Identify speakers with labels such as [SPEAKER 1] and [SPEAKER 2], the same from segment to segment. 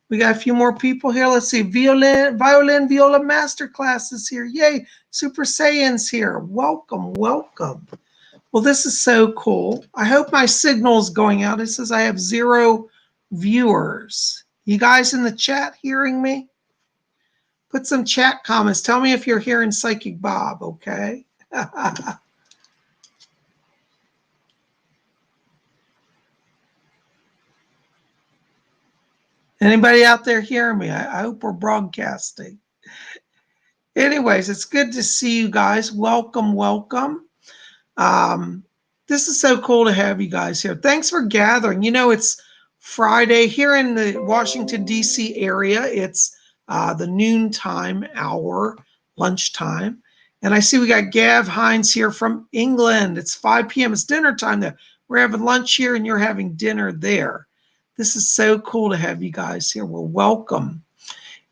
[SPEAKER 1] We got a few more people here. Let's see. Violin, viola master classes here. Yay. Super Saiyans here. Welcome, welcome. Well, this is so cool. I hope my signal is going out. It says I have 0 viewers. You guys in the chat hearing me? Put some chat comments. Tell me if you're hearing Psychic Bob, okay? Anybody out there hearing me? I hope we're broadcasting. Anyways, it's good to see you guys. Welcome, welcome. This is so cool to have you guys here. Thanks for gathering. You know, it's Friday here in the Washington, D.C. area. It's the noontime hour, lunchtime. And I see we got Gav Hines here from England. It's 5 p.m. It's dinner time there. We're having lunch here and you're having dinner there. This is so cool to have you guys here. Well, welcome.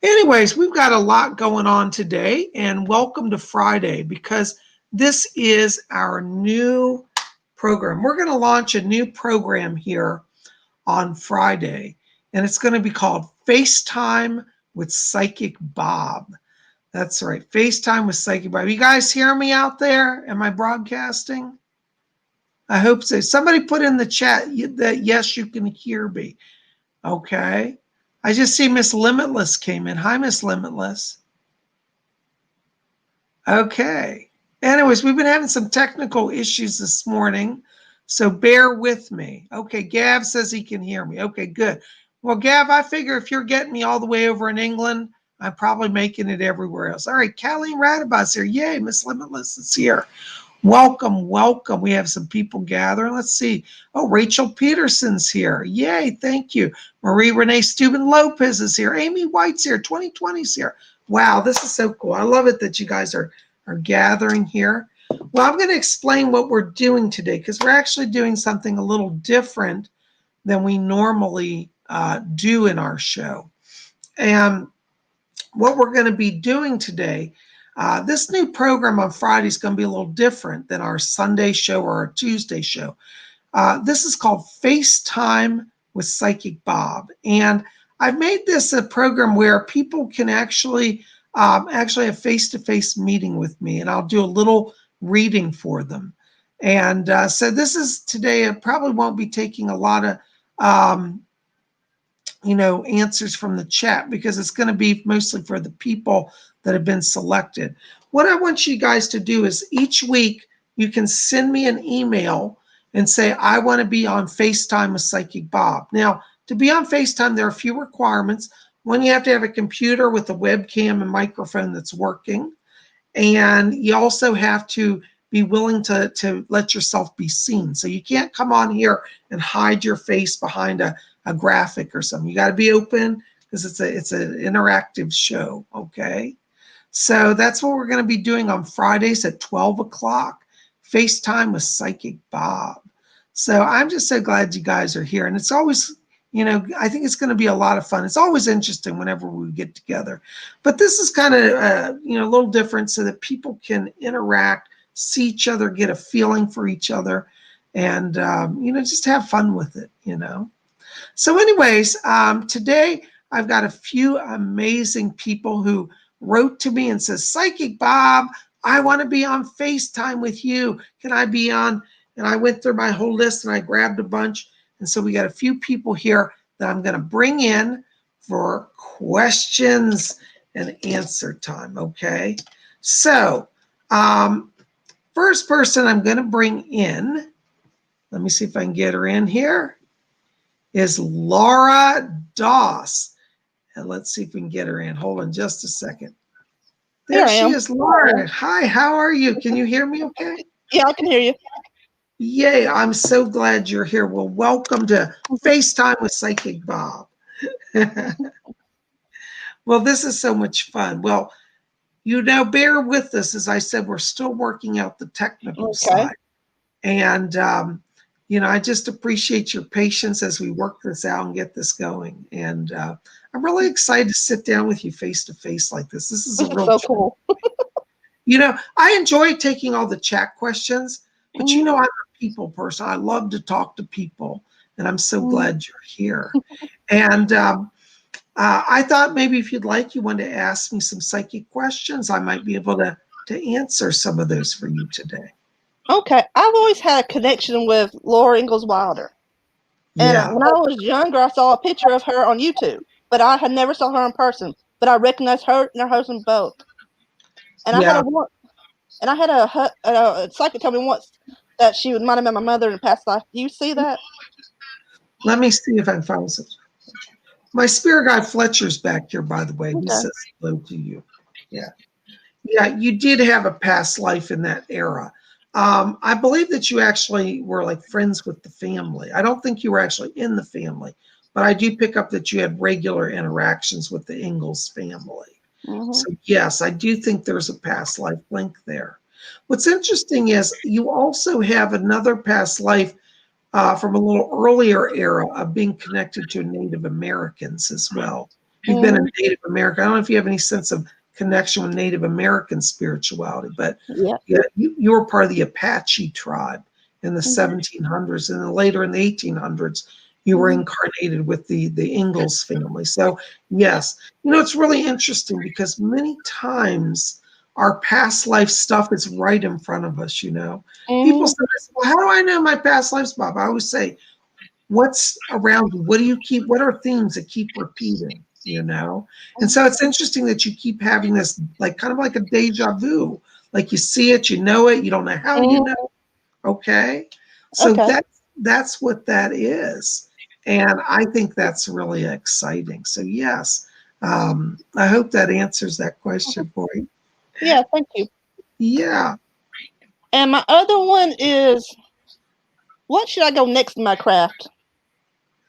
[SPEAKER 1] Anyways, we've got a lot going on today, and welcome to Friday because this is our new program. We're going to launch a new program here on Friday, and it's going to be called FaceTime with Psychic Bob. That's right, FaceTime with Psychic Bob. You guys hear me out there? Am I broadcasting? I hope so. Somebody put in the chat that yes, you can hear me. Okay. I just see Miss Limitless came in. Hi, Miss Limitless. Okay. Anyways, we've been having some technical issues this morning, so bear with me. Okay, Gav says he can hear me. Okay, good. Well, Gav, I figure if you're getting me all the way over in England, I'm probably making it everywhere else. All right, Colleen Radabot's here. Yay, Miss Limitless is here. Welcome, welcome. We have some people gathering. Let's see. Oh, Rachel Peterson's here. Yay, thank you. Marie Renee Steuben Lopez is here. Amy White's here. 2020's here. Wow, this is so cool. I love it that you guys are gathering here. Well, I'm going to explain what we're doing today because we're actually doing something a little different than we normally do in our show. And what we're going to be doing today, this new program on Friday is going to be a little different than our Sunday show or our Tuesday show. This is called FaceTime with Psychic Bob. And I've made this a program where people can actually have face-to-face meeting with me, and I'll do a little reading for them. And so this is today, I probably won't be taking a lot of answers from the chat because it's going to be mostly for the people that have been selected. What I want you guys to do is each week you can send me an email and say, I want to be on FaceTime with Psychic Bob. Now, to be on FaceTime, there are a few requirements. One, you have to have a computer with a webcam and microphone that's working. And you also have to be willing to let yourself be seen. So you can't come on here and hide your face behind a graphic or something. You got to be open because it's an interactive show, okay? So that's what we're going to be doing on Fridays at 12 o'clock, FaceTime with Psychic Bob. So I'm just so glad you guys are here. And it's always, I think it's going to be a lot of fun. It's always interesting whenever we get together. But this is kind of, a little different so that people can interact, see each other, get a feeling for each other, and, just have fun with it, So anyways, today I've got a few amazing people who wrote to me and says, Psychic Bob, I want to be on FaceTime with you. Can I be on? And I went through my whole list and I grabbed a bunch. And so we got a few people here that I'm going to bring in for questions and answer time, okay? So first person I'm going to bring in, let me see if I can get her in here, is Laura Doss. And let's see if we can get her in. Hold on just a second. There she is, Laura. Hi, how are you? Can you hear me okay?
[SPEAKER 2] Yeah, I can hear you.
[SPEAKER 1] Yay, I'm so glad you're here. Well, welcome to FaceTime with Psychic Bob. Well, this is so much fun. Well, bear with us. As I said, we're still working out the technical side. And, I just appreciate your patience as we work this out and get this going. And I'm really excited to sit down with you face to face like this. This is a real
[SPEAKER 2] so cool.
[SPEAKER 1] I enjoy taking all the chat questions, but I'm a people person. I love to talk to people, and I'm so glad you're here. And I thought maybe if you'd like, you wanted to ask me some psychic questions. I might be able to answer some of those for you today.
[SPEAKER 2] Okay. I've always had a connection with Laura Ingalls Wilder. And
[SPEAKER 1] Yeah.
[SPEAKER 2] when I was younger, I saw a picture of her on YouTube, but I had never saw her in person. But I recognized her and her husband both. And I had
[SPEAKER 1] Yeah.
[SPEAKER 2] a psychic tell me once that she might have met my mother in a past life. Do you see that?
[SPEAKER 1] Let me see if I can find some. My spirit guide Fletcher's back here, by the way. He
[SPEAKER 2] Okay.
[SPEAKER 1] says hello to you. Yeah. Yeah, you did have a past life in that era. I believe that you actually were like friends with the family. I don't think you were actually in the family, but I do pick up that you had regular interactions with the Ingalls family.
[SPEAKER 2] Mm-hmm.
[SPEAKER 1] So, yes, I do think there's a past life link there. What's interesting is you also have another past life from a little earlier era of being connected to Native Americans as well. You've been a
[SPEAKER 2] Mm-hmm.
[SPEAKER 1] Native American. I don't know if you have any sense of connection with Native American spirituality, but
[SPEAKER 2] Yeah.
[SPEAKER 1] yeah, you were part of the Apache tribe in the
[SPEAKER 2] Mm-hmm.
[SPEAKER 1] 1700s, and then later in the 1800s, you were
[SPEAKER 2] Mm-hmm.
[SPEAKER 1] incarnated with the Ingalls family. So yes, it's really interesting because many times our past life stuff is right in front of us. People
[SPEAKER 2] Mm-hmm.
[SPEAKER 1] say, well, how do I know my past lives, Bob? I always say, what's around you? What do you keep? What are themes that keep repeating? And so it's interesting that you keep having this, like, kind of like a deja vu. Like, you see it, you know it, you don't know how you know.
[SPEAKER 2] Mm-hmm.
[SPEAKER 1] Okay, so
[SPEAKER 2] Okay.
[SPEAKER 1] that's what that is, and I think that's really exciting. So yes, I hope that answers that question for you.
[SPEAKER 2] Yeah. Thank you.
[SPEAKER 1] Yeah.
[SPEAKER 2] And my other one is, what should I go next in my craft?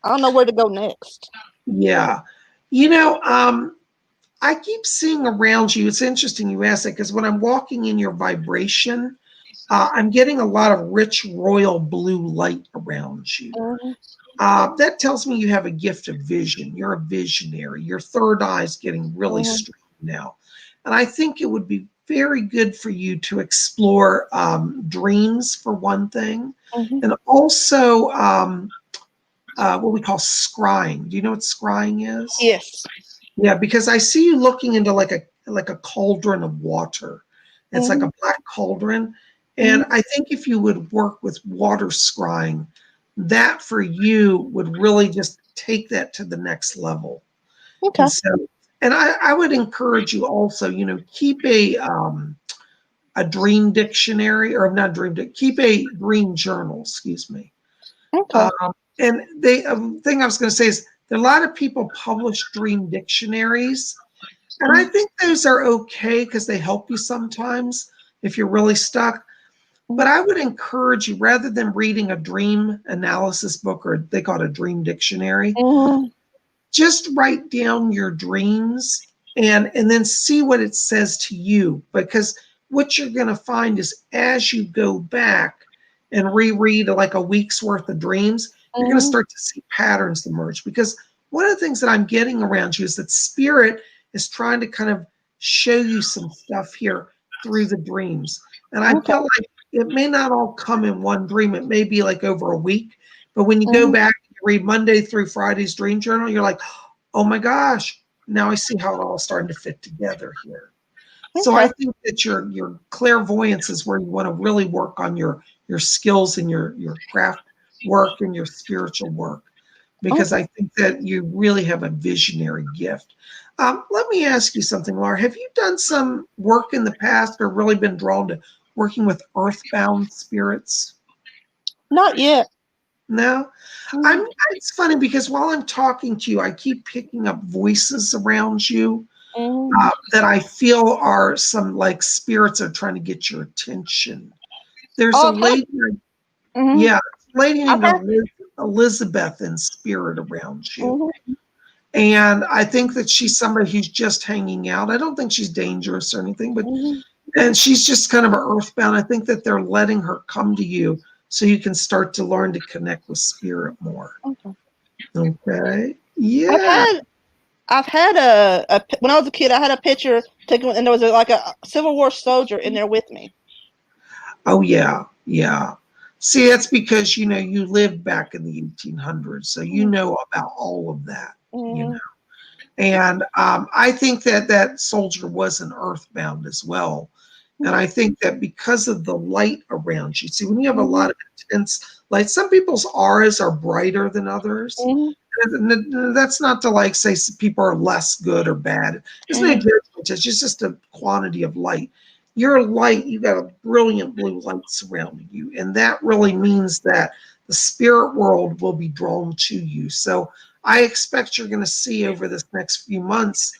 [SPEAKER 2] I don't know where to go next.
[SPEAKER 1] Yeah. I keep seeing around you. It's interesting you ask that because when I'm walking in your vibration, I'm getting a lot of rich royal blue light around you.
[SPEAKER 2] Mm-hmm.
[SPEAKER 1] That tells me you have a gift of vision. You're a visionary. Your third eye is getting really
[SPEAKER 2] Mm-hmm.
[SPEAKER 1] strong now. And I think it would be very good for you to explore dreams, for one thing,
[SPEAKER 2] Mm-hmm.
[SPEAKER 1] and also what we call scrying. Do you know what scrying is?
[SPEAKER 2] Yes.
[SPEAKER 1] Yeah, because I see you looking into like a cauldron of water. It's like
[SPEAKER 2] Mm-hmm.
[SPEAKER 1] a black cauldron. And
[SPEAKER 2] Mm-hmm.
[SPEAKER 1] I think if you would work with water scrying, that for you would really just take that to the next level.
[SPEAKER 2] Okay.
[SPEAKER 1] And so, and I would encourage you also, keep a dream dictionary, or not dream, keep a dream journal, excuse me.
[SPEAKER 2] Okay.
[SPEAKER 1] And the thing I was going to say is there are a lot of people publish dream dictionaries. And I think those are okay because they help you sometimes if you're really stuck. But I would encourage you, rather than reading a dream analysis book, or they call it a dream dictionary,
[SPEAKER 2] Mm-hmm.
[SPEAKER 1] just write down your dreams and then see what it says to you. Because what you're going to find is, as you go back and reread like a week's worth of dreams, you're going to
[SPEAKER 2] Mm-hmm.
[SPEAKER 1] start to see patterns emerge. Because one of the things that I'm getting around you is that spirit is trying to kind of show you some stuff here through the dreams. And I
[SPEAKER 2] Okay.
[SPEAKER 1] feel like it may not all come in one dream. It may be like over a week. But when you go
[SPEAKER 2] Mm-hmm.
[SPEAKER 1] back and you read Monday through Friday's dream journal, you're like, oh my gosh, now I see how it all starting to fit together here. So I
[SPEAKER 2] Okay.
[SPEAKER 1] think that your clairvoyance is where you want to really work on your skills and your craft work and your spiritual work, because
[SPEAKER 2] Okay.
[SPEAKER 1] I think that you really have a visionary gift. Let me ask you something, Laura. Have you done some work in the past or really been drawn to working with earthbound spirits?
[SPEAKER 2] Not yet.
[SPEAKER 1] No?
[SPEAKER 2] Mm-hmm.
[SPEAKER 1] It's funny because while I'm talking to you, I keep picking up voices around you
[SPEAKER 2] Mm-hmm.
[SPEAKER 1] that I feel are some like spirits are trying to get your attention. There's a
[SPEAKER 2] Oh, I've had.
[SPEAKER 1] lady,
[SPEAKER 2] Mm-hmm.
[SPEAKER 1] yeah, lady
[SPEAKER 2] I've
[SPEAKER 1] named
[SPEAKER 2] had.
[SPEAKER 1] Elizabeth in spirit around you.
[SPEAKER 2] Mm-hmm.
[SPEAKER 1] And I think that she's somebody who's just hanging out. I don't think she's dangerous or anything, but
[SPEAKER 2] Mm-hmm.
[SPEAKER 1] and she's just kind of earthbound. I think that they're letting her come to you so you can start to learn to connect with spirit more.
[SPEAKER 2] Okay.
[SPEAKER 1] Okay.
[SPEAKER 2] I've
[SPEAKER 1] Yeah.
[SPEAKER 2] had. I've had when I was a kid, I had a picture taken, and there was like a Civil War soldier in there with me.
[SPEAKER 1] Oh yeah. Yeah. See, that's because you lived back in the 1800s, so you
[SPEAKER 2] Mm-hmm.
[SPEAKER 1] know about all of that.
[SPEAKER 2] Mm-hmm.
[SPEAKER 1] And I think that that soldier wasn't earthbound as well. And I think that because of the light around you, see, when you have a lot of intense light, some people's auras are brighter than others. And that's not to like say people are less good or bad. It's no judgment. It's just a quantity of light. Your light, you got a brilliant blue light surrounding you. And that really means that the spirit world will be drawn to you. So I expect you're going to see over this next few months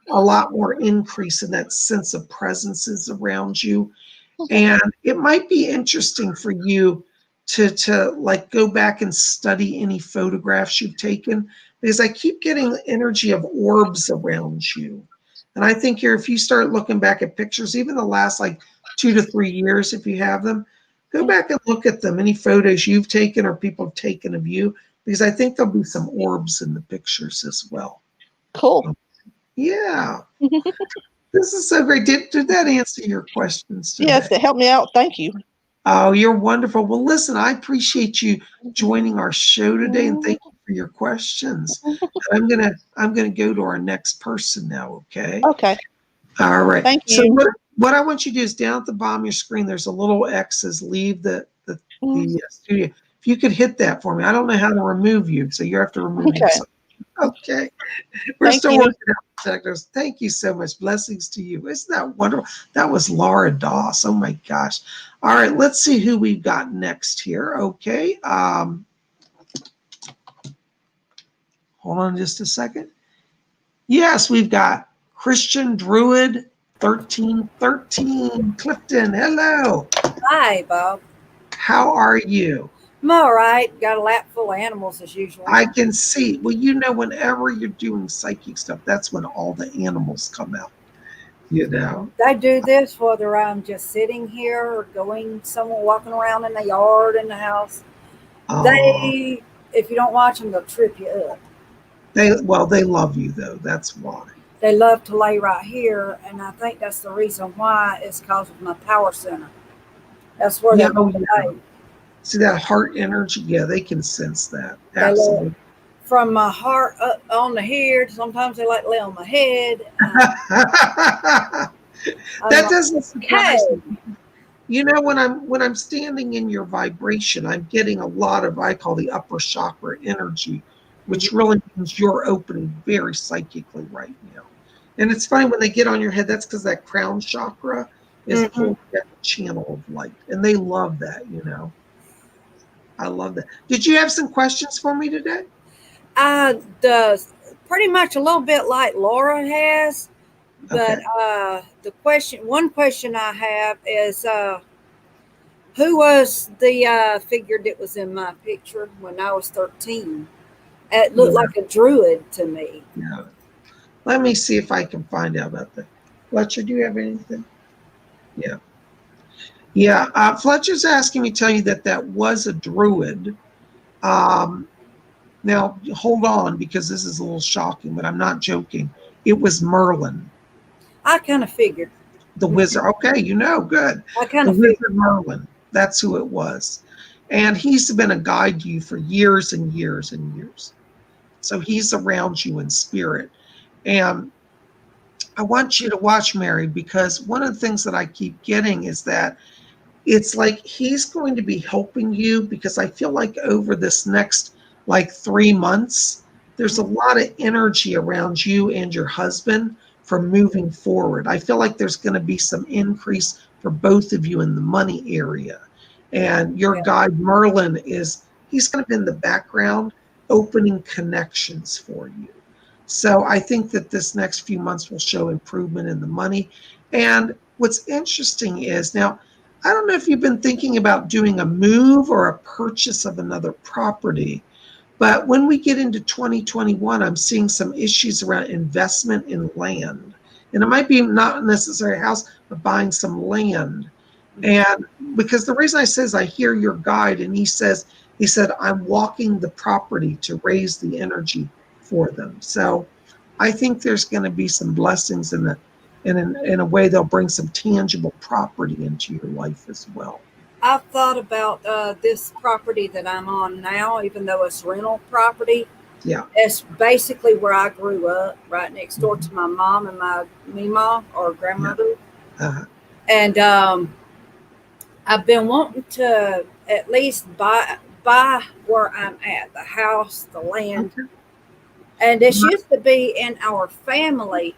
[SPEAKER 1] a lot more increase in that sense of presences around you. And it might be interesting for you to like go back and study any photographs you've taken, because I keep getting the energy of orbs around you. And I think if you start looking back at pictures, even the last like 2 to 3 years, if you have them, go back and look at them, any photos you've taken or people have taken of you, because I think there'll be some orbs in the pictures as well.
[SPEAKER 2] Cool.
[SPEAKER 1] Yeah. This is so great. Did that answer your questions today?
[SPEAKER 2] Yes, it helped me out. Thank you.
[SPEAKER 1] Oh, you're wonderful. Well, listen, I appreciate you joining our show today, and thank you for your questions. I'm gonna go to our next person now. Okay.
[SPEAKER 2] Okay.
[SPEAKER 1] All right.
[SPEAKER 2] Thank you.
[SPEAKER 1] So what I want you to do is down at the bottom of your screen, there's a little X says leave the studio. If you could hit that for me. I don't know how to remove you, so you have to remove yourself. Okay. We're
[SPEAKER 2] Thank
[SPEAKER 1] still
[SPEAKER 2] you.
[SPEAKER 1] working out the technicals. Thank you so much. Blessings to you. Isn't that wonderful? That was Laura Doss. Oh my gosh. All right, let's see who we've got next here. Okay. Hold on just a second. Yes, we've got Christian Druid 1313. Clifton, hello.
[SPEAKER 3] Hi, Bob.
[SPEAKER 1] How are you?
[SPEAKER 3] I'm all right. Got a lap full of animals as usual.
[SPEAKER 1] I can see. Well, you know, whenever you're doing psychic stuff, that's when all the animals come out. You know.
[SPEAKER 3] I do this whether I'm just sitting here or going somewhere, walking around in the yard, in the house. They, if you don't watch them, they'll trip you up.
[SPEAKER 1] They love you though. That's why.
[SPEAKER 3] They love to lay right here, and I think that's the reason why. Is because of my power center. That's where they lay.
[SPEAKER 1] See that heart energy? Yeah, they can sense that. Absolutely.
[SPEAKER 3] From my heart up on the here, sometimes they like to lay on my head.
[SPEAKER 1] That doesn't surprise me. You know, when I'm standing in your vibration, I'm getting a lot of, I call the upper chakra energy, which really means you're opening very psychically right now. And it's funny when they get on your head, that's because that crown chakra is holding that channel of light. And they love that, you know. I love that. Did you have some questions for me today?
[SPEAKER 3] Pretty much a little bit like Laura has, but one question I have is, who was the figure that was in my picture when I was 13? It looked like a druid to me.
[SPEAKER 1] Yeah. Let me see if I can find out about that. Fletcher, do you have anything? Yeah. Yeah, Fletcher's asking me to tell you that was a druid. Now, hold on, because this is a little shocking, but I'm not joking. It was Merlin.
[SPEAKER 3] I kind of figured.
[SPEAKER 1] The wizard. Okay, you know, good.
[SPEAKER 3] I kind of
[SPEAKER 1] figured. Wizard Merlin. That's who it was. And he's been a guide to you for years and years and years. So he's around you in spirit. And I want you to watch, Mary, because one of the things that I keep getting is that it's like he's going to be helping you, because I feel like over this next like 3 months, there's a lot of energy around you and your husband for moving forward. I feel like there's going to be some increase for both of you in the money area. And your guide Merlin he's going to be in the background opening connections for you. So I think that this next few months will show improvement in the money. And what's interesting is, now, I don't know if you've been thinking about doing a move or a purchase of another property, but when we get into 2021, I'm seeing some issues around investment in land. And it might be not necessarily a house, but buying some land. And because the reason I say is I hear your guide, and he said, I'm walking the property to raise the energy for them. So I think there's going to be some blessings in a way they'll bring some tangible property into your life as well.
[SPEAKER 3] I've thought about this property that I'm on now, even though it's rental property.
[SPEAKER 1] Yeah.
[SPEAKER 3] It's basically where I grew up, right next door to my mom and my mama or grandmother.
[SPEAKER 1] Uh-huh.
[SPEAKER 3] And I've been wanting to at least buy where I'm at, the house, the land.
[SPEAKER 1] Okay.
[SPEAKER 3] And this used to be in our family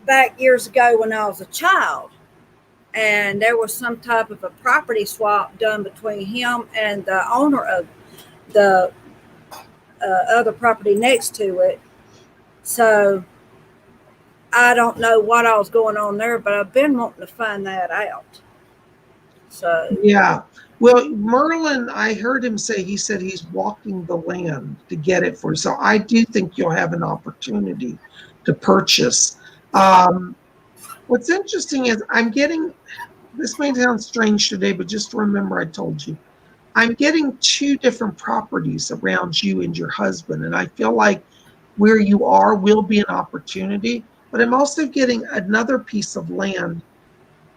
[SPEAKER 3] back years ago when I was a child. And there was some type of a property swap done between him and the owner of the other property next to it. So I don't know what I was going on there, but I've been wanting to find that out. So
[SPEAKER 1] Yeah. Well, Merlin, I heard him say, he said he's walking the land to get it for you. So I do think you'll have an opportunity to purchase. What's interesting is I'm getting, this may sound strange today, but just remember I told you, I'm getting two different properties around you and your husband. And I feel like where you are will be an opportunity, but I'm also getting another piece of land.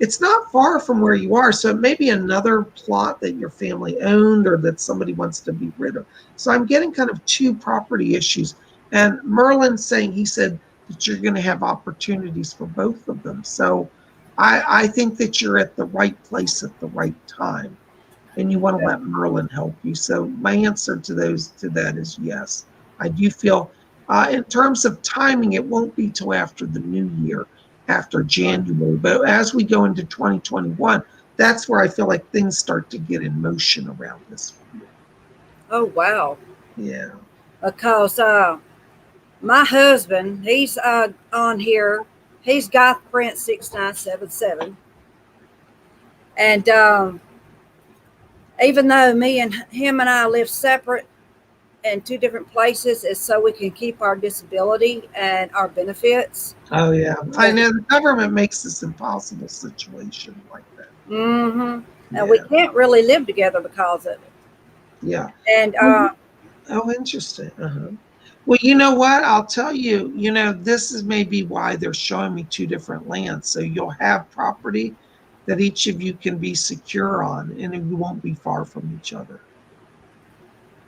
[SPEAKER 1] It's not far from where you are. So it may be another plot that your family owned or that somebody wants to be rid of. So I'm getting kind of two property issues. And Merlin's saying, he said that you're going to have opportunities for both of them. So I think that you're at the right place at the right time. And you want to let Merlin help you. So my answer to that is yes. I do feel, in terms of timing, it won't be till after the new year, after January. But as we go into 2021, that's where I feel like things start to get in motion around this for you.
[SPEAKER 3] oh wow.
[SPEAKER 1] Yeah.
[SPEAKER 3] Because my husband, he's on here. He's Goth Prince 6977. And even though me and him and I live separate in two different places, is so we can keep our disability and our benefits.
[SPEAKER 1] Oh yeah. I know the government makes this impossible situation like that.
[SPEAKER 3] And
[SPEAKER 1] Yeah.
[SPEAKER 3] we can't really live together because of it.
[SPEAKER 1] Yeah.
[SPEAKER 3] And
[SPEAKER 1] Oh, interesting. Uh-huh. Well, you know what? I'll tell you, this is maybe why they're showing me two different lands. So you'll have property that each of you can be secure on, and you won't be far from each other.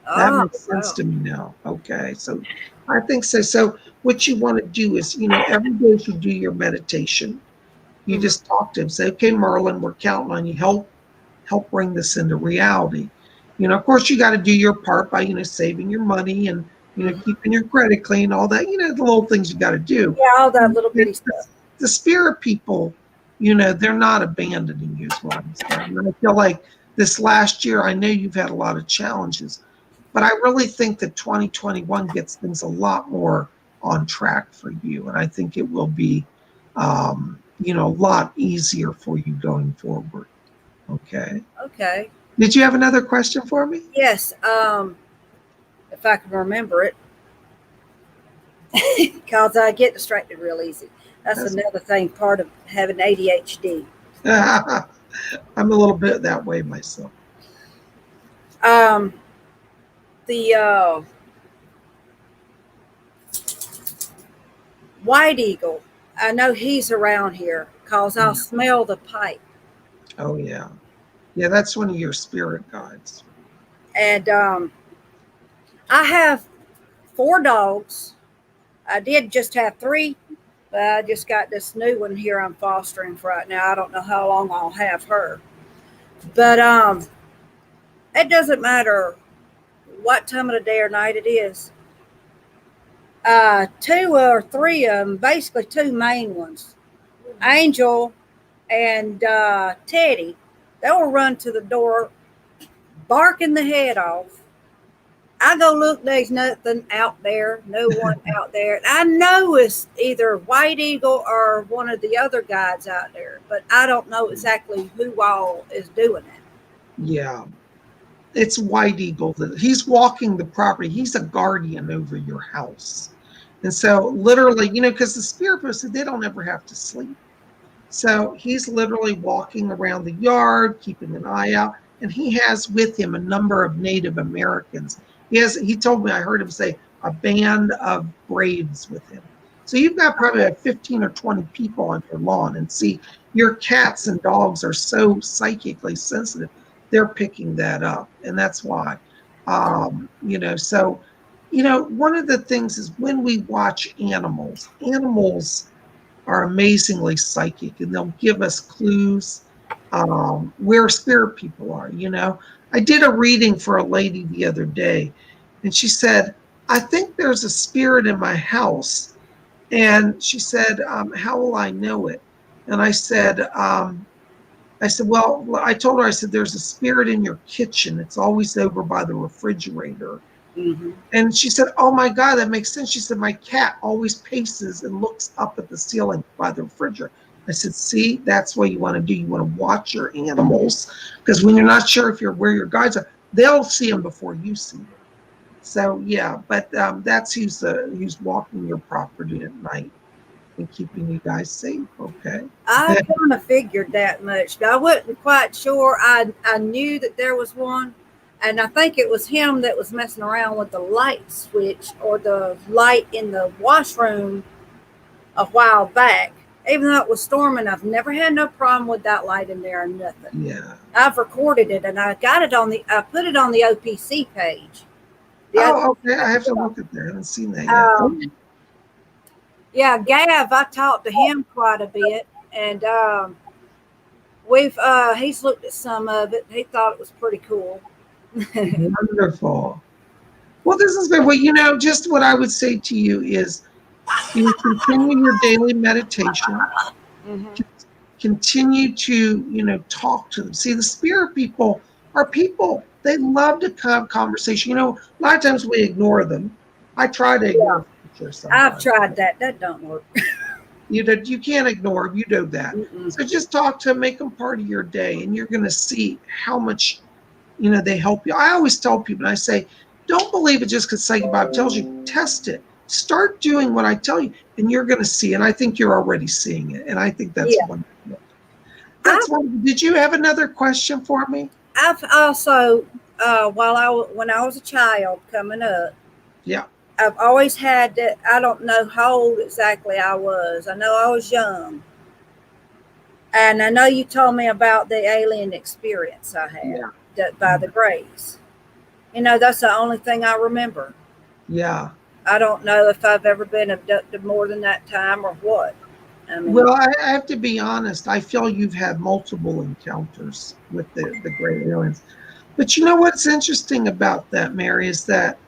[SPEAKER 1] That makes sense
[SPEAKER 3] wow.
[SPEAKER 1] to me now. Okay. So I think so. So what you want to do is, every day you do your meditation, you just talk to him, say, okay, Merlin, we're counting on you. Help bring this into reality. Of course, you got to do your part by, saving your money and, keeping your credit clean, all that, the little things you got to do.
[SPEAKER 3] Yeah, all that little bitty stuff.
[SPEAKER 1] The spirit people, they're not abandoning you, is what I'm saying. And I feel like this last year, I know you've had a lot of challenges, but I really think that 2021 gets things a lot more on track for you. And I think it will be, a lot easier for you going forward. Okay.
[SPEAKER 3] Okay.
[SPEAKER 1] Did you have another question for me?
[SPEAKER 3] Yes. If I can remember it. Because I get distracted real easy. That's another thing, part of having ADHD.
[SPEAKER 1] I'm a little bit that way myself.
[SPEAKER 3] The white eagle, I know he's around here because I'll smell the pipe.
[SPEAKER 1] Oh, yeah. Yeah, that's one of your spirit guides.
[SPEAKER 3] And I have 4 dogs. I did just have 3, but I just got this new one here I'm fostering for right now. I don't know how long I'll have her. But it doesn't matter what time of the day or night it is. 2 or 3 of them, basically 2 main ones, Angel and Teddy, they will run to the door, barking the head off. I go look, there's nothing out there, no one out there. I know it's either White Eagle or one of the other guides out there, but I don't know exactly who all is doing it.
[SPEAKER 1] Yeah. It's White Eagle. He's walking the property. He's a guardian over your house. And so literally, because the spirit person, they don't ever have to sleep. So he's literally walking around the yard, keeping an eye out. And he has with him a number of Native Americans. He told me, I heard him say, a band of braves with him. So you've got probably like 15 or 20 people on your lawn. And see, your cats and dogs are so psychically sensitive. They're picking that up. And that's why, so one of the things is when we watch animals are amazingly psychic, and they'll give us clues where spirit people are. I did a reading for a lady the other day, and she said, I think there's a spirit in my house. And she said, how will I know it? And I said, well, I told her, I said, there's a spirit in your kitchen. It's always over by the refrigerator.
[SPEAKER 3] Mm-hmm.
[SPEAKER 1] And she said, oh my God, that makes sense. She said, my cat always paces and looks up at the ceiling by the refrigerator. I said, see, that's what you want to do. You want to watch your animals, because when you're not sure where your guides are, they'll see them before you see them. So yeah, but that's who's walking your property at night and keeping you guys safe. Okay.
[SPEAKER 3] I kind of figured that much, but I wasn't quite sure. I knew that there was one, and I think it was him that was messing around with the light switch or the light in the washroom a while back. Even though it was storming, I've never had no problem with that light in there or nothing.
[SPEAKER 1] Yeah.
[SPEAKER 3] I've recorded it, and I put it on the OPC page.
[SPEAKER 1] Okay. I have to look at there. I haven't seen that yet.
[SPEAKER 3] Yeah, Gav, I talked to him quite a bit, and he's looked at some of it. He thought it was pretty cool.
[SPEAKER 1] Wonderful. Well, this has been just what I would say to you is continue your daily meditation.
[SPEAKER 3] Mm-hmm.
[SPEAKER 1] Continue to talk to them. See, the spirit people are people. They love to have conversation. A lot of times we ignore them. I try to ignore sometimes.
[SPEAKER 3] I've tried that. That don't work.
[SPEAKER 1] You can't ignore them. You know that.
[SPEAKER 3] Mm-mm.
[SPEAKER 1] So just talk to them, make them part of your day, and you're going to see how much they help you. I always tell people, and I say, don't believe it just because PsychicBob tells you. Test it. Start doing what I tell you, and you're going to see. And I think you're already seeing it. And I think that's wonderful. That's wonderful. Did you have another question for me?
[SPEAKER 3] I've also, when I was a child coming up, I've always had that. I don't know how old exactly I was. I know I was young. And I know you told me about the alien experience I had by the Greys. That's the only thing I remember.
[SPEAKER 1] Yeah.
[SPEAKER 3] I don't know if I've ever been abducted more than that time or what.
[SPEAKER 1] Well, I have to be honest. I feel you've had multiple encounters with the gray aliens. But what's interesting about that, Mary, is that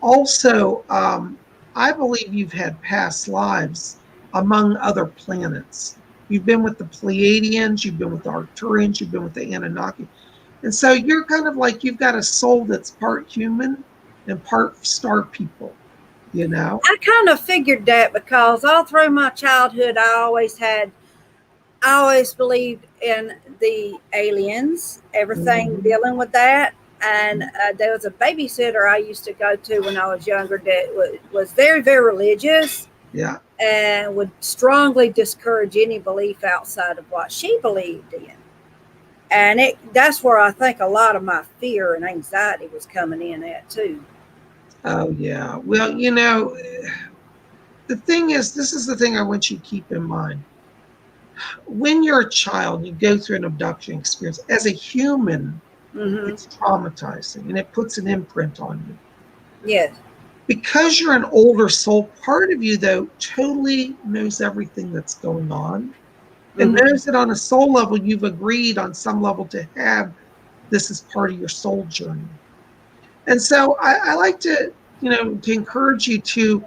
[SPEAKER 1] also I believe you've had past lives among other planets. You've been with the Pleiadians, you've been with the Arcturians, you've been with the Anunnaki. And so you're kind of like you've got a soul that's part human and part star people.
[SPEAKER 3] I kind of figured that because all through my childhood, I always believed in the aliens, everything dealing with that. And there was a babysitter I used to go to when I was younger that was very, very religious.
[SPEAKER 1] Yeah.
[SPEAKER 3] And would strongly discourage any belief outside of what she believed in. And that's where I think a lot of my fear and anxiety was coming in at too.
[SPEAKER 1] Oh, yeah. Well, the thing is, this is the thing I want you to keep in mind. When you're a child, you go through an abduction experience. As a human, it's traumatizing, and it puts an imprint on you.
[SPEAKER 3] Yes.
[SPEAKER 1] Because you're an older soul, part of you, though, totally knows everything that's going on and knows that on a soul level, you've agreed on some level to have this as part of your soul journey. And so I like to encourage you to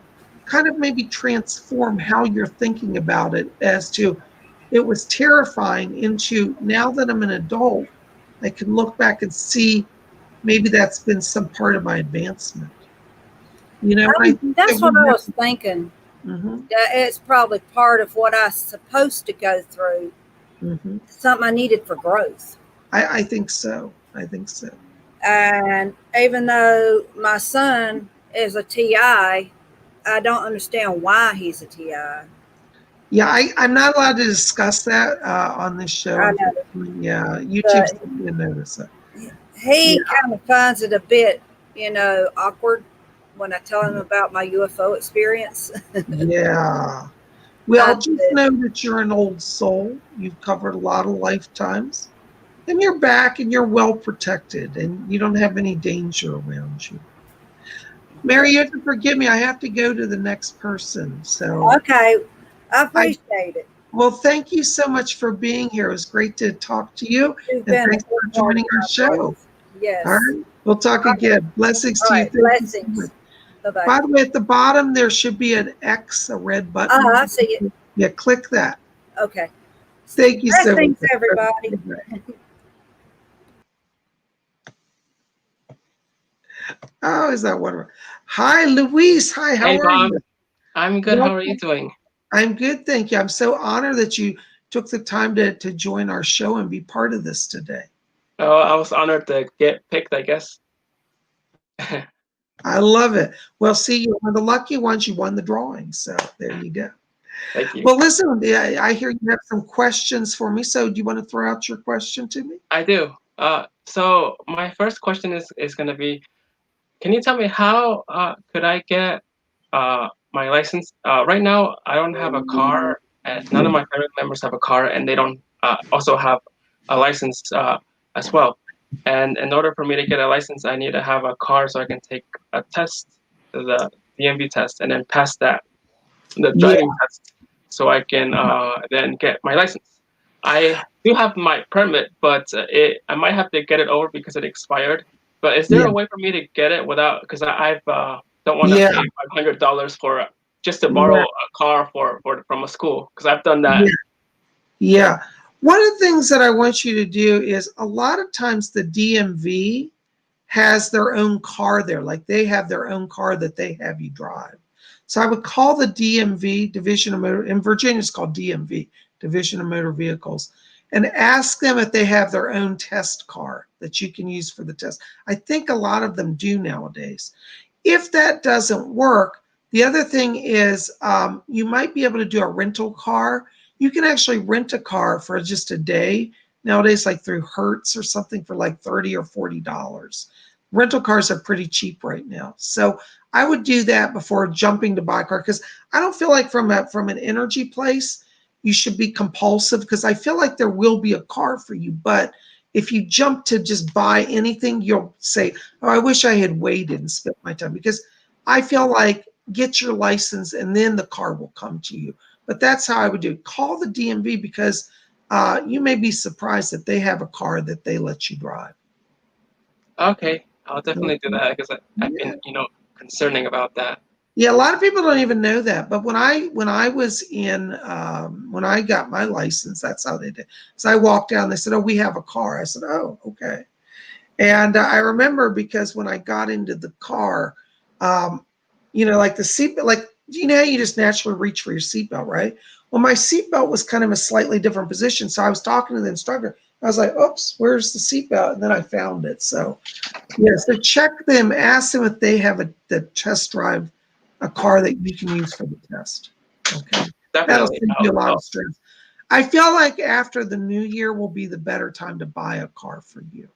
[SPEAKER 1] kind of maybe transform how you're thinking about it as to it was terrifying into now that I'm an adult, I can look back and see maybe that's been some part of my advancement.
[SPEAKER 3] That's what I was thinking. It's probably part of what I'm supposed to go through. Something I needed for growth.
[SPEAKER 1] I think so.
[SPEAKER 3] And even though my son is a TI, I don't understand why he's a TI.
[SPEAKER 1] Yeah, I'm not allowed to discuss that on this show.
[SPEAKER 3] I know.
[SPEAKER 1] Yeah, YouTube's going to notice it.
[SPEAKER 3] He kind of finds it a bit, awkward when I tell him about my UFO experience.
[SPEAKER 1] Yeah. Well, just know that you're an old soul. You've covered a lot of lifetimes. And you're back and you're well protected and you don't have any danger around you. Mary, you have to forgive me. I have to go to the next person. So,
[SPEAKER 3] Okay, I
[SPEAKER 1] I
[SPEAKER 3] appreciate it.
[SPEAKER 1] well, thank you so much for being here. It was great to talk to you,
[SPEAKER 3] You've
[SPEAKER 1] and
[SPEAKER 3] been a
[SPEAKER 1] thanks
[SPEAKER 3] big
[SPEAKER 1] for
[SPEAKER 3] part
[SPEAKER 1] joining
[SPEAKER 3] of
[SPEAKER 1] our
[SPEAKER 3] my
[SPEAKER 1] show.
[SPEAKER 3] growth.
[SPEAKER 1] All
[SPEAKER 3] Yes.
[SPEAKER 1] right, we'll talk
[SPEAKER 3] All right.
[SPEAKER 1] again. Blessings
[SPEAKER 3] All
[SPEAKER 1] to you.
[SPEAKER 3] right.
[SPEAKER 1] Thank you so much.
[SPEAKER 3] Blessings. Bye bye.
[SPEAKER 1] By the way, at the bottom there should be an X, a red button.
[SPEAKER 3] I see it.
[SPEAKER 1] Yeah, click that.
[SPEAKER 3] Okay.
[SPEAKER 1] Thank you so
[SPEAKER 3] Blessings,
[SPEAKER 1] much.
[SPEAKER 3] everybody.
[SPEAKER 1] Oh, is that wonderful? Hi, Louise. Hi, how
[SPEAKER 4] Hey,
[SPEAKER 1] are
[SPEAKER 4] Bob.
[SPEAKER 1] you?
[SPEAKER 4] I'm good. How are you doing?
[SPEAKER 1] I'm good, thank you. I'm so honored that you took the time to join our show and be part of this today.
[SPEAKER 4] Oh, I was honored to get picked, I guess.
[SPEAKER 1] I love it. Well, see, you're one of the lucky ones. You won the drawing, so there you go.
[SPEAKER 4] Thank you.
[SPEAKER 1] Well, listen, I hear you have some questions for me. So, do you want to throw out your question to me?
[SPEAKER 4] I do. So my first question is going to be, can you tell me how could I get my license? Right now, I don't have a car, and none of my family members have a car, and they don't also have a license as well. And in order for me to get a license, I need to have a car so I can take a test, the DMV test, and then pass that, the driving test, so I can then get my license. I do have my permit, but I might have to get it over because it expired. But is there
[SPEAKER 1] Yeah.
[SPEAKER 4] a way for me to get it without? Because I've don't want to
[SPEAKER 1] Yeah.
[SPEAKER 4] pay $500 for just to borrow
[SPEAKER 1] Yeah.
[SPEAKER 4] a car from a school, because I've done that.
[SPEAKER 1] Yeah. Yeah. One of the things that I want you to do is a lot of times the DMV has their own car there, like they have their own car that they have you drive. So I would call the DMV, Division of Motor, in Virginia it's called DMV, Division of Motor Vehicles, and ask them if they have their own test car that you can use for the test. I think a lot of them do nowadays. If that doesn't work, the other thing is you might be able to do a rental car. You can actually rent a car for just a day nowadays, like through Hertz or something, for like $30 or $40. Rental cars are pretty cheap right now. So I would do that before jumping to buy a car, because I don't feel like from an energy place, you should be compulsive, because I feel like there will be a car for you. But if you jump to just buy anything, you'll say, oh, I wish I had waited and spent my time, because I feel like get your license and then the car will come to you. But that's how I would do it. Call the DMV, because you may be surprised that they have a car that they let you drive.
[SPEAKER 4] Okay, I'll definitely do that, because I've
[SPEAKER 1] Yeah.
[SPEAKER 4] been concerning about that.
[SPEAKER 1] Yeah, a lot of people don't even know that. But when I was in when I got my license, that's how they did. So I walked down. They said, "Oh, we have a car." I said, "Oh, okay." And I remember, because when I got into the car, like the seatbelt, like how you just naturally reach for your seatbelt, right? Well, my seatbelt was kind of a slightly different position. So I was talking to the instructor. I was like, "Oops, where's the seatbelt?" And then I found it. So so check them, ask them if they have the test drive a car that you can use for the test. Okay, that'll
[SPEAKER 4] Definitely.
[SPEAKER 1] save you a lot of stress. I feel like after the new year will be the better time to buy a car for you.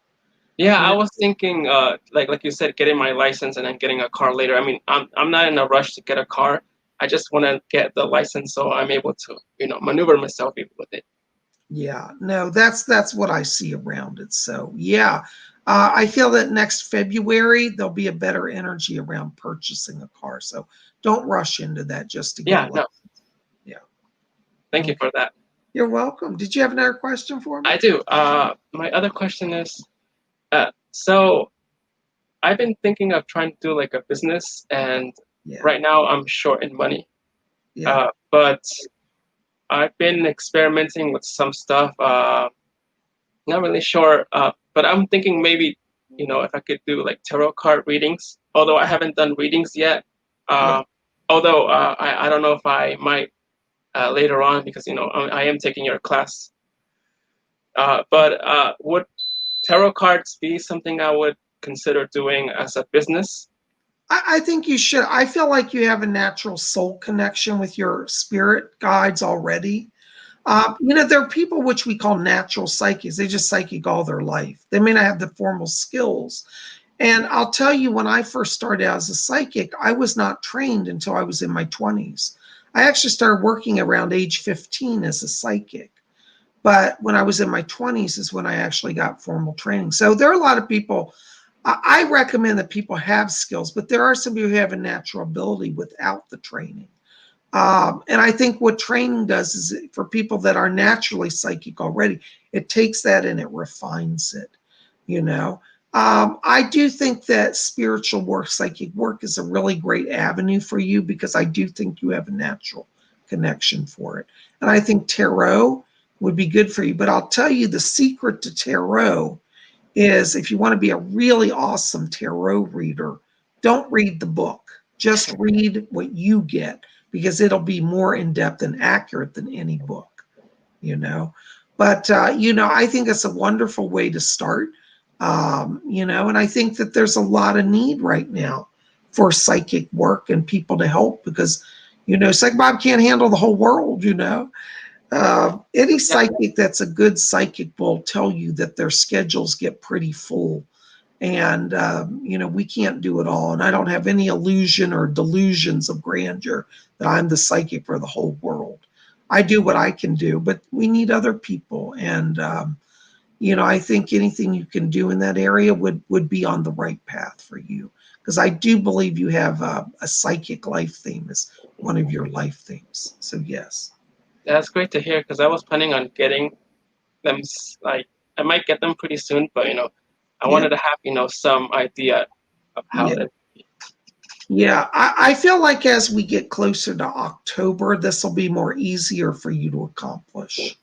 [SPEAKER 4] Yeah,
[SPEAKER 1] Yeah.
[SPEAKER 4] I was thinking, like you said, getting my license and then getting a car later. I mean, I'm not in a rush to get a car. I just want to get the license so I'm able to, maneuver myself with it.
[SPEAKER 1] Yeah, no, that's what I see around it. So yeah, I feel that next February there'll be a better energy around purchasing a car. So don't rush into that just to get a
[SPEAKER 4] Yeah, no,
[SPEAKER 1] license. Yeah.
[SPEAKER 4] thank you for that.
[SPEAKER 1] You're welcome. Did you have another question for me?
[SPEAKER 4] I do. My other question is, so I've been thinking of trying to do like a business, and
[SPEAKER 1] Yeah.
[SPEAKER 4] right now I'm short in money.
[SPEAKER 1] Yeah.
[SPEAKER 4] But I've been experimenting with some stuff. Not really sure, but I'm thinking maybe, if I could do like tarot card readings, although I haven't done readings yet.
[SPEAKER 1] Yeah.
[SPEAKER 4] Although I don't know if I might later on, because, I am taking your class. But would tarot cards be something I would consider doing as a business?
[SPEAKER 1] I think you should. I feel like you have a natural soul connection with your spirit guides already. There are people which we call natural psychics. They just psychic all their life. They may not have the formal skills. And I'll tell you, when I first started out as a psychic, I was not trained until I was in my 20s. I actually started working around age 15 as a psychic. But when I was in my 20s is when I actually got formal training. So there are a lot of people. I recommend that people have skills, but there are some people who have a natural ability without the training. And I think what training does is for people that are naturally psychic already, it takes that and it refines it, you know. I do think that spiritual work, psychic work is a really great avenue for you because I do think you have a natural connection for it. And I think tarot would be good for you. But I'll tell you the secret to tarot is if you want to be a really awesome tarot reader, don't read the book. Just read what you get because it'll be more in depth and accurate than any book, you know. But, you know, I think it's a wonderful way to start, you know, and I think that there's a lot of need right now for psychic work and people to help because, you know, Psych Bob can't handle the whole world, you know. Any psychic that's a good psychic will tell you that their schedules get pretty full. And, you know, we can't do it all. And I don't have any illusion or delusions of grandeur that I'm the psychic for the whole world. I do what I can do, but we need other people. And, you know, I think anything you can do in that area would be on the right path for you. Because I do believe you have a psychic life theme as one of your life themes. So, yes.
[SPEAKER 4] That's great to hear because I was planning on getting them. Like I might get them pretty soon, but you know, I wanted to have some idea of how that.
[SPEAKER 1] Yeah, I feel like as we get closer to October, this will be more easier for you to accomplish.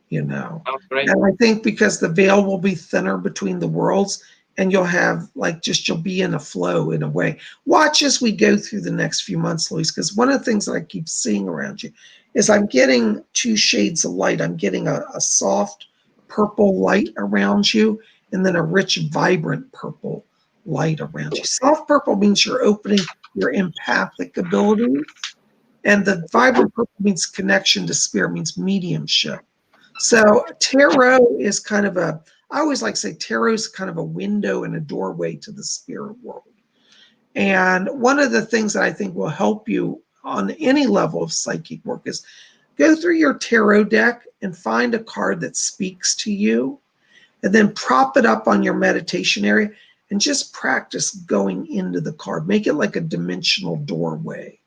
[SPEAKER 1] You know, and I think because the veil will be thinner between the worlds, and you'll have like you'll be in a flow in a way. Watch as we go through the next few months, Louise, because one of the things that I keep seeing around you is I'm getting two shades of light. I'm getting a soft purple light around you, and then a rich, vibrant purple light around you. Soft purple means you're opening your empathic abilities, and the vibrant purple means connection to spirit, means mediumship. So tarot is kind of I always like to say tarot is kind of a window and a doorway to the spirit world. And one of the things that I think will help you on any level of psychic work is go through your tarot deck and find a card that speaks to you, and then prop it up on your meditation area and just practice going into the card. Make it like a dimensional doorway.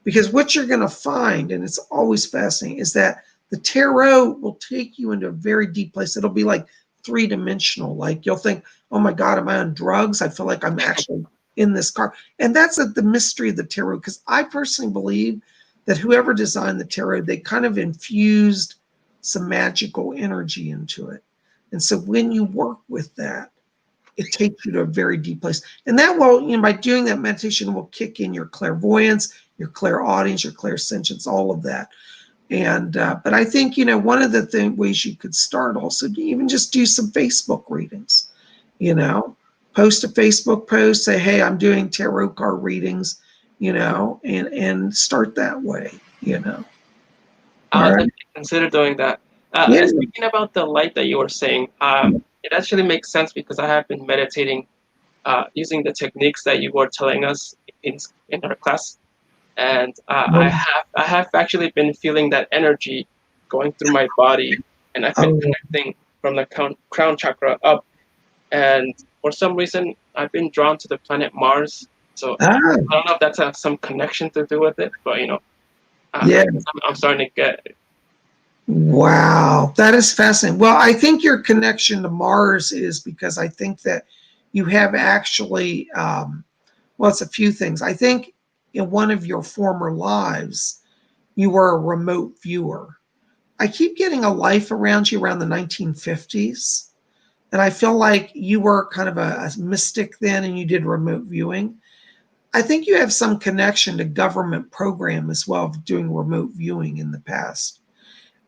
[SPEAKER 1] Because what you're going to find, and it's always fascinating, is that the tarot will take you into a very deep place. It'll be like three-dimensional. Like you'll think, oh my God, am I on drugs? I feel like I'm actually in this card. And that's the mystery of the tarot, because I personally believe that whoever designed the tarot, they kind of infused some magical energy into it. And so when you work with that, it takes you to a very deep place. And that will, by doing that meditation, will kick in your clairvoyance, your clairaudience, your clairsentience, all of that. And but I think one of the ways you could start also to even just do some Facebook readings. Post a Facebook post, say, hey, I'm doing tarot card readings, and start that way.
[SPEAKER 4] I'll definitely consider doing that. And speaking about the light that you were saying, it actually makes sense because I have been meditating using the techniques that you were telling us in our class. And I have actually been feeling that energy going through my body, and I've been connecting from the crown chakra up. And for some reason, I've been drawn to the planet Mars. So I don't know if that's some connection to do with it, but I'm starting to get it.
[SPEAKER 1] Wow, that is fascinating. Well, I think your connection to Mars is because I think that you have actually, it's a few things. I think in one of your former lives, you were a remote viewer. I keep getting a life around you around the 1950s. And I feel like you were kind of a mystic then and you did remote viewing. I think you have some connection to government program as well of doing remote viewing in the past.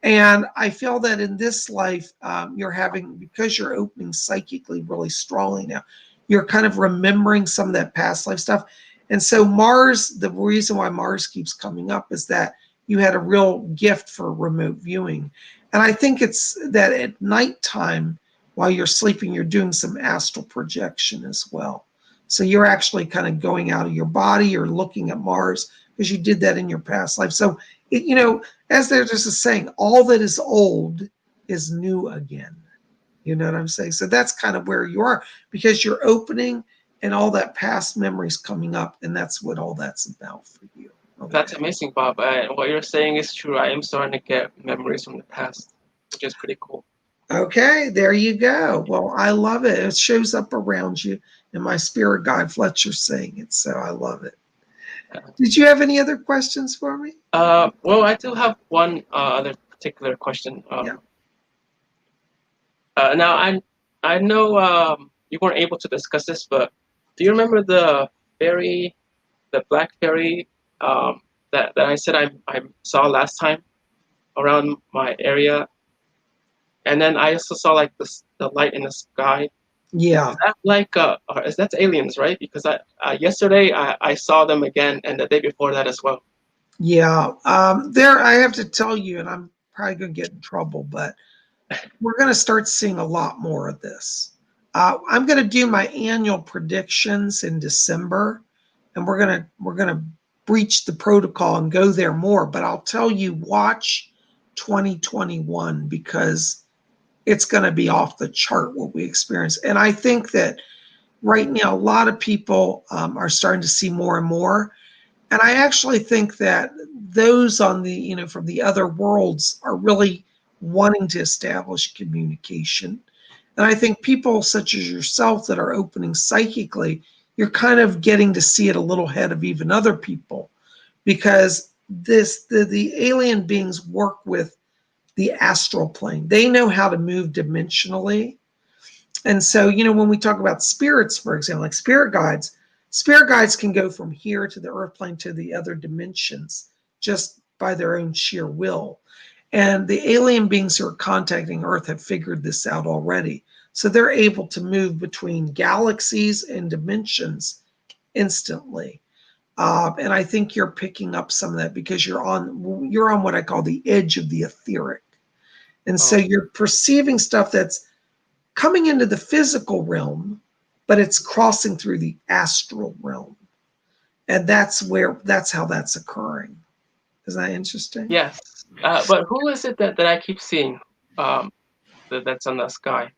[SPEAKER 1] And I feel that in this life, because you're opening psychically really strongly now, you're kind of remembering some of that past life stuff. And so Mars, the reason why Mars keeps coming up is that you had a real gift for remote viewing. And I think it's that at nighttime, while you're sleeping, you're doing some astral projection as well. So you're actually kind of going out of your body, you're looking at Mars because you did that in your past life. So, as there's a saying, all that is old is new again. You know what I'm saying? So that's kind of where you are, because you're opening and all that past memories coming up, and that's what all that's about for you. Okay.
[SPEAKER 4] That's amazing, Bob. And what you're saying is true. I am starting to get memories from the past, which is pretty cool.
[SPEAKER 1] Okay, there you go. Well, I love it. It shows up around you, and my spirit guide Fletcher's saying it, so I love it. Did you have any other questions for me?
[SPEAKER 4] Well, I do have one other particular question.
[SPEAKER 1] Yeah.
[SPEAKER 4] Now, I know you weren't able to discuss this, but do you remember the fairy, the black fairy that I said I saw last time around my area? And then I also saw like the light in the sky.
[SPEAKER 1] Yeah.
[SPEAKER 4] Is that like is that aliens, right? Because yesterday I saw them again, and the day before that as well.
[SPEAKER 1] Yeah. There, I have to tell you, and I'm probably going to get in trouble, but we're going to start seeing a lot more of this. I'm going to do my annual predictions in December, and we're going to breach the protocol and go there more. But I'll tell you, watch 2021, because it's going to be off the chart what we experience. And I think that right now, a lot of people are starting to see more and more. And I actually think that those on the, from the other worlds are really wanting to establish communication. And I think people such as yourself that are opening psychically, you're kind of getting to see it a little ahead of even other people, because the alien beings work with the astral plane. They know how to move dimensionally. And so, when we talk about spirits, for example, like spirit guides can go from here to the earth plane to the other dimensions just by their own sheer will. And the alien beings who are contacting Earth have figured this out already. So they're able to move between galaxies and dimensions instantly. And I think you're picking up some of that because you're on what I call the edge of the etheric. And so you're perceiving stuff that's coming into the physical realm, but it's crossing through the astral realm. And that's how that's occurring. Is that interesting?
[SPEAKER 4] Yes. But who is it that I keep seeing that's on the sky?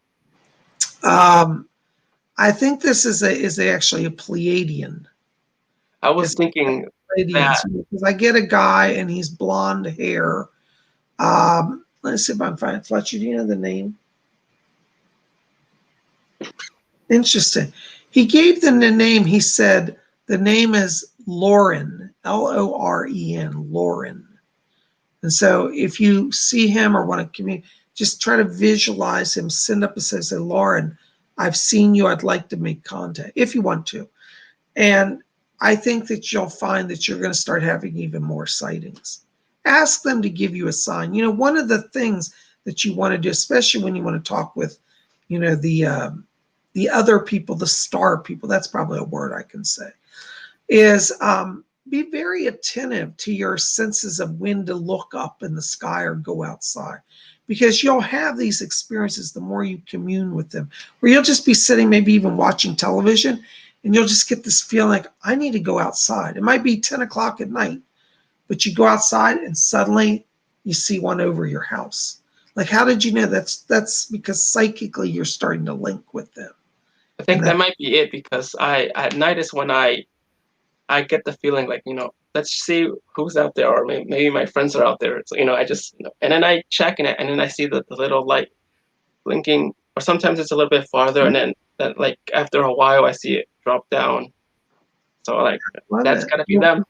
[SPEAKER 1] I think this is actually a Pleiadian.
[SPEAKER 4] I was thinking that.
[SPEAKER 1] Because I get a guy and he's blonde hair. Let's see if I can find it. Fletcher, do you know the name? Interesting. He gave them the name. He said the name is Lauren, Loren, Lauren. And so if you see him or want to communicate, just try to visualize him, send up and say, Lauren, I've seen you. I'd like to make contact if you want to. And I think that you'll find that you're going to start having even more sightings. Ask them to give you a sign. One of the things that you want to do, especially when you want to talk with, the other people, the star people, that's probably a word I can say, is be very attentive to your senses of when to look up in the sky or go outside, because you'll have these experiences the more you commune with them, where you'll just be sitting, maybe even watching television, and you'll just get this feeling like, I need to go outside. It might be 10 o'clock at night, but you go outside and suddenly you see one over your house. Like, how did you know? That's because psychically you're starting to link with them.
[SPEAKER 4] I think that might be it, because at night is when I get the feeling like, let's see who's out there, or maybe my friends are out there. So, I just, and then I check in it, and then I see the little light blinking, or sometimes it's a little bit farther, and then like after a while I see it drop down. So like, that's gotta be them.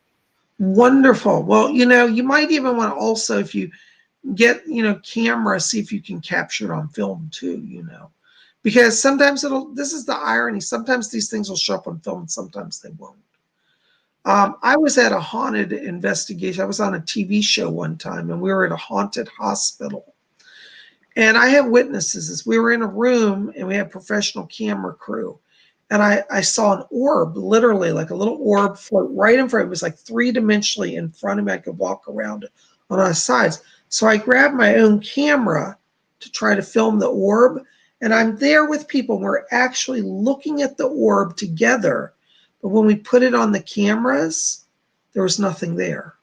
[SPEAKER 1] Wonderful. Well, you might even want to also, if you get, camera, see if you can capture it on film too, because sometimes this is the irony. Sometimes these things will show up on film and sometimes they won't. I was at a haunted investigation. I was on a TV show one time and we were at a haunted hospital. And I have witnesses. We were in a room and we had professional camera crew. And I saw an orb, literally like a little orb float right in front. It was like three-dimensionally in front of me. I could walk around it on our sides. So I grabbed my own camera to try to film the orb. And I'm there with people. We're actually looking at the orb together. But when we put it on the cameras, there was nothing there.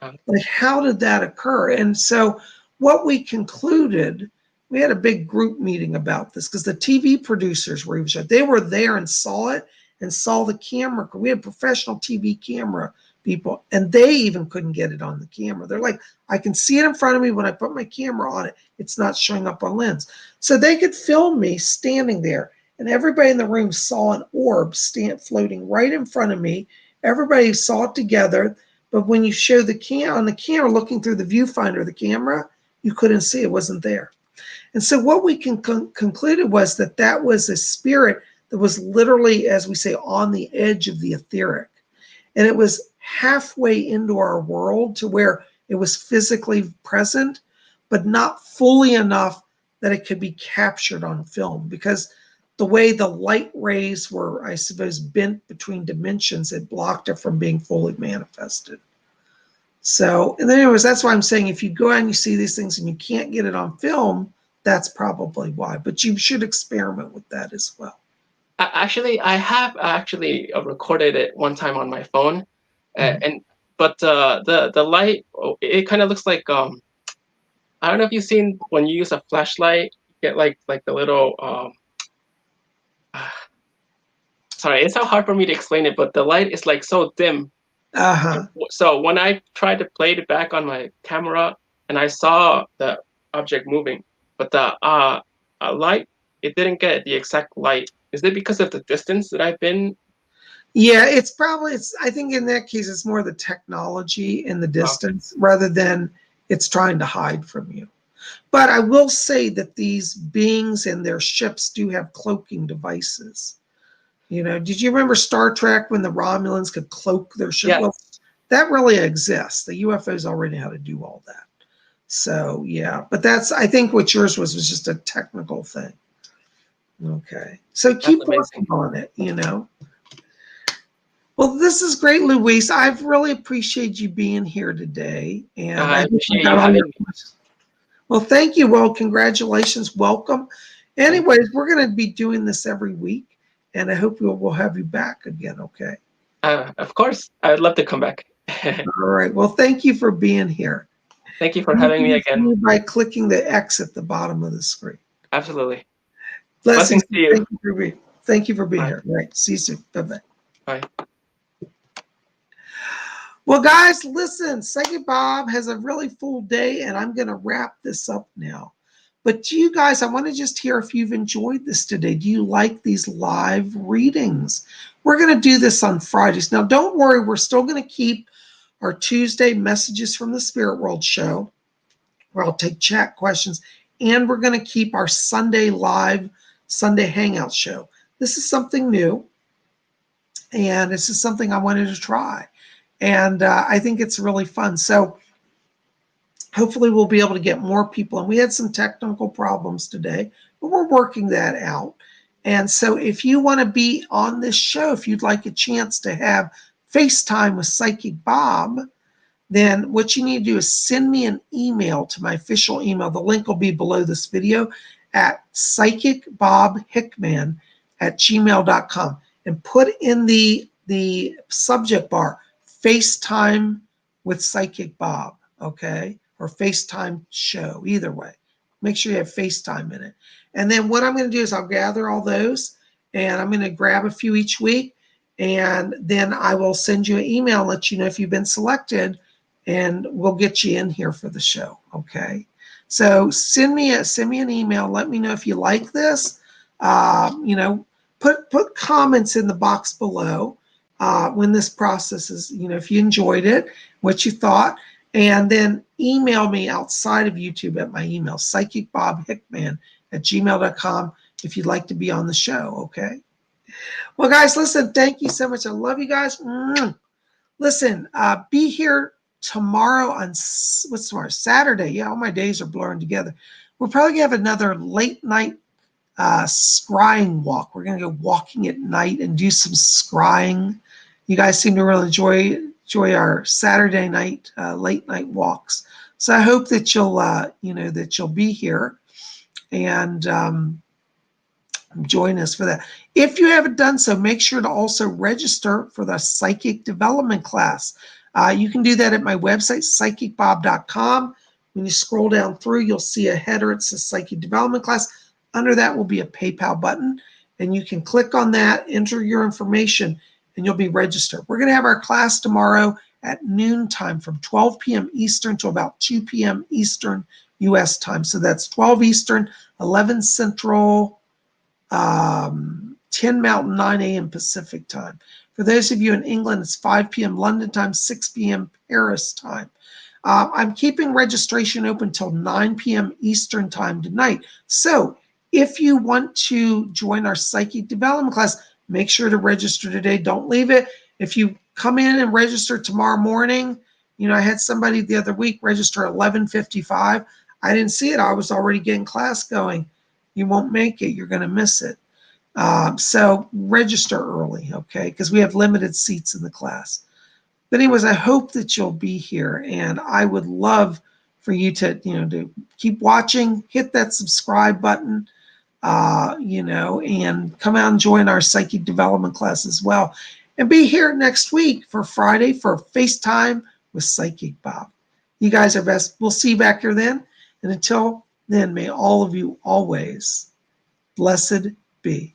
[SPEAKER 1] Like, how did that occur? And so what we concluded we had a big group meeting about this because the TV producers were even showing. They were there and saw it and saw the camera. We had professional TV camera people, and they even couldn't get it on the camera. They're like, I can see it in front of me. When I put my camera on it, it's not showing up on lens. So they could film me standing there, and everybody in the room saw an orb floating right in front of me. Everybody saw it together, but when you show on the camera, looking through the viewfinder of the camera, you couldn't see it, wasn't there. And so what we concluded was that was a spirit that was literally, as we say, on the edge of the etheric. And it was halfway into our world to where it was physically present, but not fully enough that it could be captured on film, because the way the light rays were, I suppose, bent between dimensions, it blocked it from being fully manifested. So, and then anyways, that's why I'm saying if you go out and you see these things and you can't get it on film, that's probably why. But you should experiment with that as well.
[SPEAKER 4] Actually, I have actually recorded it one time on my phone, but the light, it kind of looks like I don't know if you've seen when you use a flashlight, you get like the little sorry, it's so hard for me to explain it, but the light is like so dim. So when I tried to play it back on my camera and I saw the object moving, but the light, it didn't get the exact light. Is it because of the distance that I've been?
[SPEAKER 1] Yeah, I think in that case, it's more the technology and the distance rather than it's trying to hide from you. But I will say that these beings and their ships do have cloaking devices. You know, did you remember Star Trek when the Romulans could cloak their ship?
[SPEAKER 4] Yes.
[SPEAKER 1] Well, that really exists. The UFOs already know how to do all that. So, yeah. But I think what yours was just a technical thing. Okay. So keep working on it, you know. Well, this is great, Louise. I've really appreciated you being here today. And
[SPEAKER 4] I appreciate you having me.
[SPEAKER 1] Well, thank you. Well, congratulations. Welcome. Anyways, we're going to be doing this every week. And I hope we'll have you back again, okay?
[SPEAKER 4] Of course. I'd love to come back.
[SPEAKER 1] All right. Well, thank you for being here.
[SPEAKER 4] Thank you for having me again.
[SPEAKER 1] By clicking the X at the bottom of the screen.
[SPEAKER 4] Absolutely.
[SPEAKER 1] Blessings
[SPEAKER 4] to you.
[SPEAKER 1] Thank you for being here. All right. See you soon. Bye-bye.
[SPEAKER 4] Bye.
[SPEAKER 1] Well, guys, listen. Psychic Bob has a really full day, and I'm going to wrap this up now. But to you guys, I want to just hear if you've enjoyed this today. Do you like these live readings? We're going to do this on Fridays. Now, don't worry. We're still going to keep our Tuesday Messages from the Spirit World show, where I'll take chat questions. And we're going to keep our Sunday live, Sunday Hangout show. This is something new. And this is something I wanted to try. And I think it's really fun. So hopefully we'll be able to get more people. And we had some technical problems today, but we're working that out. And so if you want to be on this show, if you'd like a chance to have FaceTime with Psychic Bob, then what you need to do is send me an email to my official email. The link will be below this video at PsychicBobHickman@gmail.com and put in the subject bar, FaceTime with Psychic Bob, okay? Or FaceTime show, either way. Make sure you have FaceTime in it. And then what I'm going to do is I'll gather all those, and I'm going to grab a few each week, and then I will send you an email and let you know if you've been selected, and we'll get you in here for the show, okay? So send me an email. Let me know if you like this. You know, put comments in the box below when this process is, you know, if you enjoyed it, what you thought. And then email me outside of YouTube at my email, PsychicBobHickman@gmail.com, if you'd like to be on the show, okay? Well, guys, listen, thank you so much. I love you guys. Listen, be here tomorrow on, what's tomorrow? Saturday. Yeah, all my days are blurring together. We'll probably have another late night scrying walk. We're going to go walking at night and do some scrying. You guys seem to really enjoy our Saturday night late night walks. So I hope that you'll that you'll be here and join us for that. If you haven't done so, make sure to also register for the psychic development class. You can do that at my website, PsychicBob.com. When you scroll down through, you'll see a header. It says Psychic Development Class. Under that will be a PayPal button, and you can click on that, enter your information, and you'll be registered. We're going to have our class tomorrow at noontime from 12 p.m. Eastern to about 2 p.m. Eastern U.S. time. So that's 12 Eastern, 11 Central, 10 Mountain, 9 a.m. Pacific time. For those of you in England, it's 5 p.m. London time, 6 p.m. Paris time. I'm keeping registration open till 9 p.m. Eastern time tonight. So if you want to join our Psychic Development Class, make sure to register today. Don't leave it. If you come in and register tomorrow morning, I had somebody the other week register at 11:55. I didn't see it. I was already getting class going. You won't make it. You're going to miss it. So register early, okay? Because we have limited seats in the class. But anyways, I hope that you'll be here, and I would love for you to, to keep watching, hit that subscribe button, and come out and join our Psychic Development Class as well. And be here next week for Friday for FaceTime with Psychic Bob. You guys are best. We'll see you back here then. And until then, may all of you always blessed be.